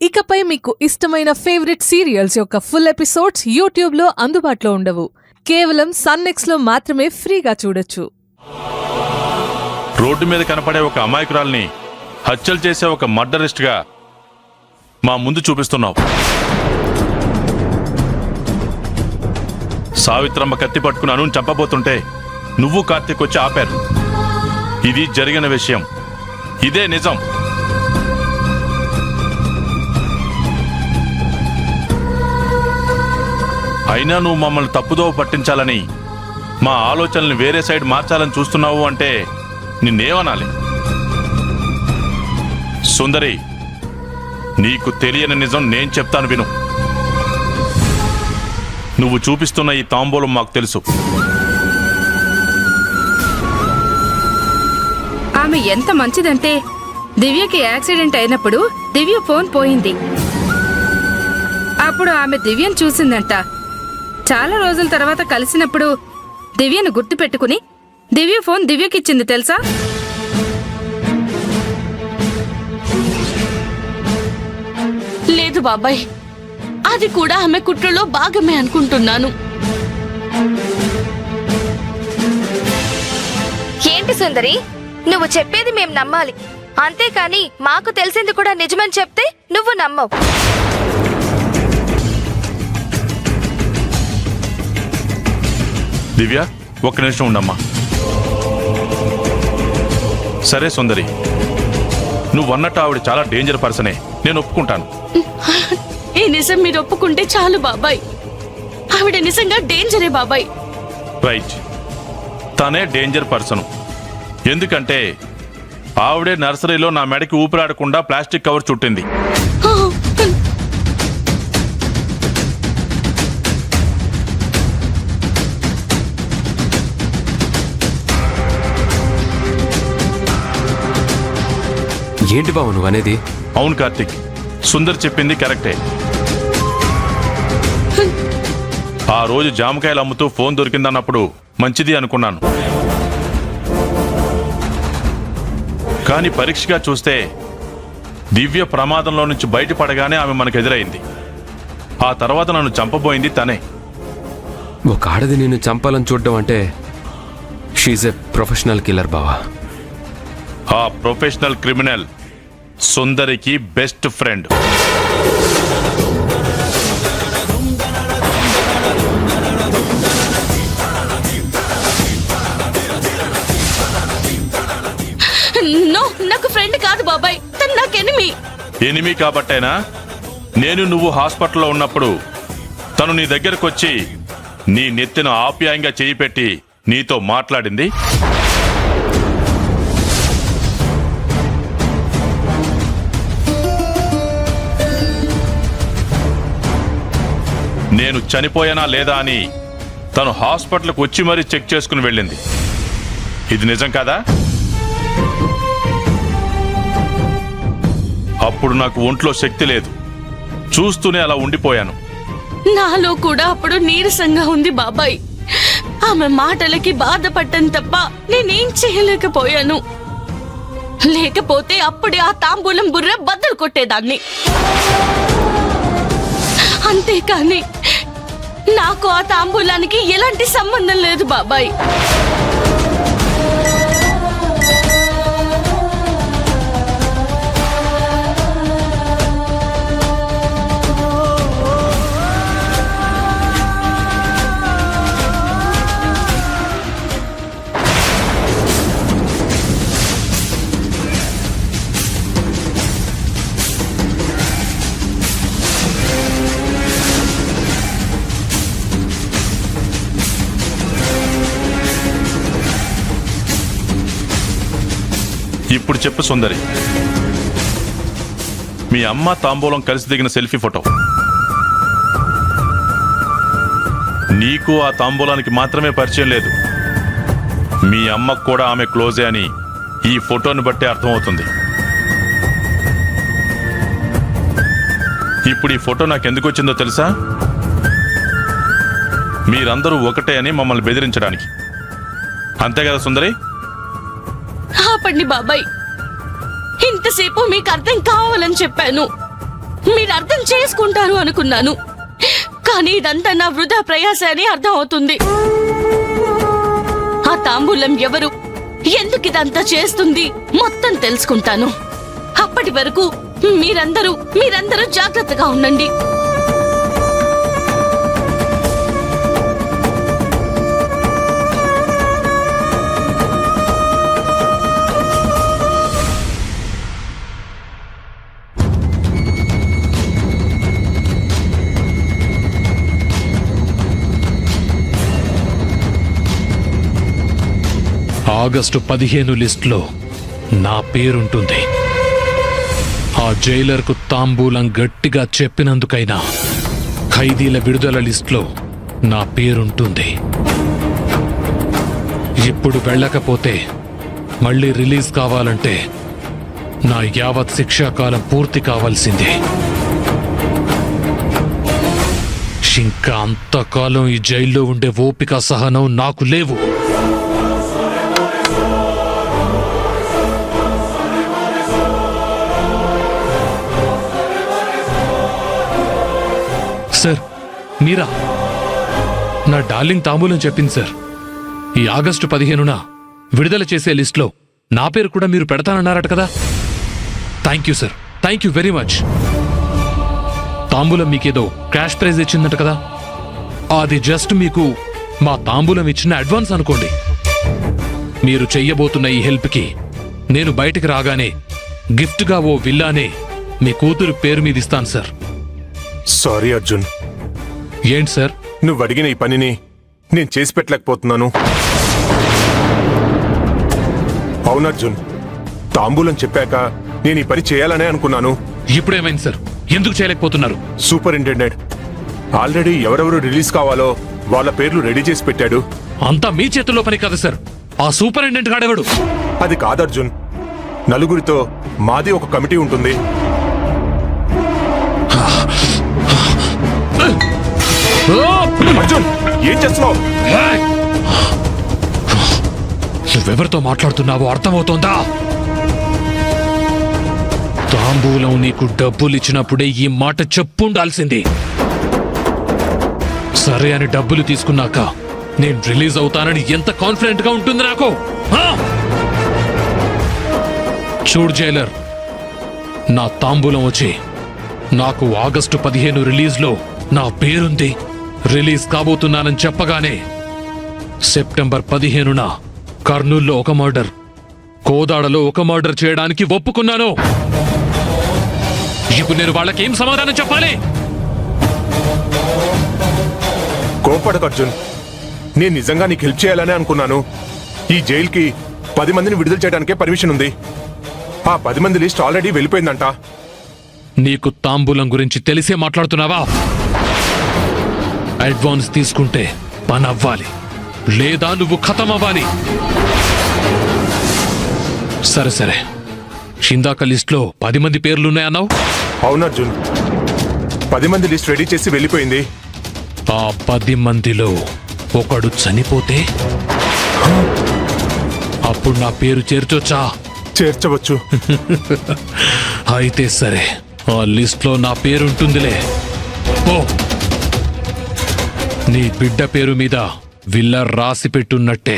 ఇకపై మీకు ఇష్టమైన ఫేవరెట్ సీరియల్స్ యొక్క ఫుల్ ఎపిసోడ్స్ యూట్యూబ్లో అందుబాటులో ఉండవు. కేవలం సన్నెక్స్లో మాత్రమే ఫ్రీగా చూడొచ్చు. రోడ్డు మీద కనపడే ఒక అమాయకురాల్ని హత్యలు చేసే ఒక మర్డరిస్ట్గా మా ముందు చూపిస్తున్నావు. సావిత్రమ్మ కత్తి పట్టుకుని అనుని చంపబోతుంటే నువ్వు కార్తీక్ వచ్చి ఆపారు. ఇది జరిగిన విషయం, ఇదే నిజం. అయినా నువ్వు మమ్మల్ని తప్పుదోవ పట్టించాలని, మా ఆలోచనల్ని వేరే సైడ్ మార్చాలని చూస్తున్నావు అంటే నిన్నేమనాలి? సుందరి, నీకు తెలియని నిజం నేను చెప్తాను విను. నువ్వు చూపిస్తున్న ఈ తాంబూలం మాకు తెలుసు. ఆమె ఎంత మంచిదంటే దివ్యకి యాక్సిడెంట్ అయినప్పుడు దివ్య ఫోన్ పోయింది. అప్పుడు ఆమె దివ్యను చూసిందంట. చాలా రోజుల తర్వాత కలిసినప్పుడు దివ్యను గుర్తు పెట్టుకుని దివ్య ఫోన్ దివ్యకిచ్చింది తెలుసా? లేదు బాబాయ్, అది కూడా ఆమె కుట్రలో భాగమే అనుకుంటున్నాను. ఏంటి సుందరి, నువ్వు చెప్పేది మేం నమ్మాలి, అంతేకాని మాకు తెలిసింది కూడా నిజమని చెప్తే నువ్వు నమ్మవు. దివ్య, ఒక్క నిమిషం ఉండమ్మా. సరే సుందరి, నువ్వన్నట్టు ఆవిడ చాలా డేంజర్ పర్సనే, నేను ఒప్పుకుంటాను. ఈ నిజం మీరు ఒప్పుకుంటే చాలు బాబాయ్. ఆవిడ నిజంగా డేంజరే బాబాయ్. రైట్, తనే డేంజర్ పర్సన్. ఎందుకంటే ఆవిడే నర్సరీలో నా మెడకి ఊపిరాడకుండా ప్లాస్టిక్ కవర్ చుట్టింది. ఏంటి బాబు నువ్వు అనేది? అవును కార్తిక్, సుందర్ చెప్పింది కరెక్టే. ఆ రోజు జామకాయలు అమ్ముతూ ఫోన్ దొరికిందన్నప్పుడు మంచిది అనుకున్నాను. కానీ పరీక్షగా చూస్తే దివ్య ప్రమాదంలో నుంచి బయటపడగానే ఆమె మనకు ఎదురైంది. ఆ తర్వాత నన్ను చంపబోయింది తనే. ఒక ఆడది నిన్ను చంపాలని చూడడం అంటే షీజ్ ఎ ప్రొఫెషనల్ కిల్లర్ బావా. ఆ ప్రొఫెషనల్ క్రిమినల్ సుందరికి బెస్ట్ ఫ్రెండ్. నో, నాకు ఫ్రెండ్ కాదు బాబాయ్, తను నాకు ఎనిమి. ఎనిమి కాబట్టేనా నేను నువ్వు హాస్పిటల్లో ఉన్నప్పుడు తను నీ దగ్గరకు వచ్చి నీ నెత్తిన ఆప్యాయంగా చేయి పెట్టి నీతో మాట్లాడింది? నేను చనిపోయానా లేదా అని తను హాస్పిటల్కి వచ్చి మరీ చెక్ చేసుకుని వెళ్ళింది. ఇది నిజం కాదా? అప్పుడు నాకు ఒంట్లో శక్తి లేదు, చూస్తూనే అలా ఉండిపోయాను. నాలో కూడా అప్పుడు నీరసంగా ఉంది బాబాయ్. ఆమె మాటలకి బాధపడ్డం తప్ప నేనేం చేయలేకపోయాను. లేకపోతే అప్పుడే ఆ తాంబూలం బుర్ర బద్దలు కొట్టేదాన్ని. అంతేకాని నాకు ఆ తాంబూలానికి ఎలాంటి సంబంధం లేదు బాబాయ్. ఇప్పుడు చెప్పు సుందరి, మీ అమ్మ తాంబూలం కలిసి దిగిన సెల్ఫీ ఫోటో నీకు ఆ తాంబూలానికి మాత్రమే పరిచయం లేదు, మీ అమ్మకు కూడా ఆమె క్లోజే అని ఈ ఫోటోని బట్టే అర్థమవుతుంది. ఇప్పుడు ఈ ఫోటో నాకెందుకు వచ్చిందో తెలుసా? మీరందరూ ఒకటే అని మమ్మల్ని బెదిరించడానికి. అంతే కదా సుందరి? ఆపండి బాబాయ్, ఇంతసేపు మీకు అర్థం కావాలని చెప్పాను. మీరు అర్థం చేసుకుంటారు అనుకున్నాను, కానీ ఇదంతా నా వృధా ప్రయాస అని అర్థం అవుతుంది. ఆ తాంబూలం ఎవరు, ఎందుకు ఇదంతా చేస్తుంది మొత్తం తెలుసుకుంటాను. అప్పటి వరకు మీరందరూ జాగ్రత్తగా ఉండండి. ఆగస్టు 15 లిస్టులో నా పేరుంటుంది. ఆ జైలర్కు తాంబూలం గట్టిగా చెప్పినందుకైనా ఖైదీల విడుదల లిస్టులో నా పేరుంటుంది. ఇప్పుడు వెళ్ళకపోతే మళ్ళీ రిలీజ్ కావాలంటే నా యావత్ శిక్షాకాలం పూర్తి కావాల్సిందే. ఇంకా అంతకాలం ఈ జైల్లో ఉండే ఓపిక సహనం నాకు లేవు. సార్, మీరా? నా డార్లింగ్ తాంబూలం చెప్పింది సార్. ఈ ఆగస్టు 15న విడుదల చేసే లిస్టులో నా పేరు కూడా మీరు పెడతానన్నారట కదా. Thank you sir, thank you very much. తాంబూలం మీకేదో క్యాష్ ప్రైజ్ ఇచ్చిందట కదా, అది జస్ట్ మీకు మా తాంబూలం ఇచ్చిన అడ్వాన్స్ అనుకోండి. మీరు చెయ్యబోతున్న ఈ హెల్ప్కి నేను బయటికి రాగానే గిఫ్ట్గా ఓ విల్లానే మీ కూతురు పేరు మీద ఇస్తాను సార్. సారీ అర్జున్, ఏంటి సార్? నువ్వు అడిగిన ఈ పనిని నేను చేసి పెట్టలేకపోతున్నాను. అవును అర్జున్, తాంబూలం చెప్పాక నేను ఈ పని చేయాలనే అనుకున్నాను. ఇప్పుడేమైంది సార్? ఎందుకు చేయలేకపోతున్నారు? సూపరింటెండెంట్ ఆల్రెడీ ఎవరెవరు రిలీజ్ కావాలో వాళ్ళ పేర్లు రెడీ చేసి పెట్టాడు. అంతా మీ చేతుల్లో పని కాదు సార్. ఆ సూపరింటెండెంట్ గాడెవడు? అది కాదు అర్జున్, నలుగురితో మాది ఒక కమిటీ ఉంటుంది. అర్జున్, ఏం చేస్తున్నావు? నువ్వెవరితో మాట్లాడుతున్నావో అర్థమవుతోందా? తాంబూలం నీకు డబ్బులు ఇచ్చినప్పుడే ఈ మాట చెప్పుండాల్సింది. సరే అని డబ్బులు తీసుకున్నాక నేను రిలీజ్ అవుతానని ఎంత కాన్ఫిడెంట్ గా ఉంటుంది నాకు? చూడు జైలర్, నా తాంబూలం వచ్చి నాకు ఆగస్టు 15 రిలీజ్లో నా పేరుంది, రిలీజ్ కాబోతున్నానని చెప్పగానే సెప్టెంబర్ 15న కర్నూల్లో ఒక మర్డర్, కోదాడలో ఒక మర్డర్ చేయడానికి ఒప్పుకున్నాను. ఇప్పుడు నేను వాళ్ళకేం సమాధానం చెప్పాలి? కోపడకు అర్జున్, నేను నిజంగా నీకు హెల్ప్ చేయాలనే అనుకున్నాను. ఈ జైలుకి 10 మందిని విడుదల చేయడానికే పర్మిషన్ ఉంది. ఆ 10 మంది లిస్ట్ ఆల్రెడీ వెళ్ళిపోయిందంట. నీకు తాంబూలం గురించి తెలిసే మాట్లాడుతున్నావా? అడ్వాన్స్ తీసుకుంటే పని అవ్వాలి, లేదా నువ్వు ఖతం అవ్వాలి. సరే సరే, ఇందాక లిస్ట్లో 10 మంది పేర్లున్నాయన్నావు. అవును అర్జున్, 10 మంది లిస్ట్ రెడీ చేసి వెళ్ళిపోయింది. ఆ 10 మందిలో ఒకడు చనిపోతే అప్పుడు నా పేరు చేర్చొచ్చా? చేర్చవచ్చు. అయితే సరే, ఆ లిస్ట్లో నా పేరుంటుందిలే. ఓ, నీ బిడ్డ పేరు మీద విల్ల రాసి పెట్టున్నట్టే.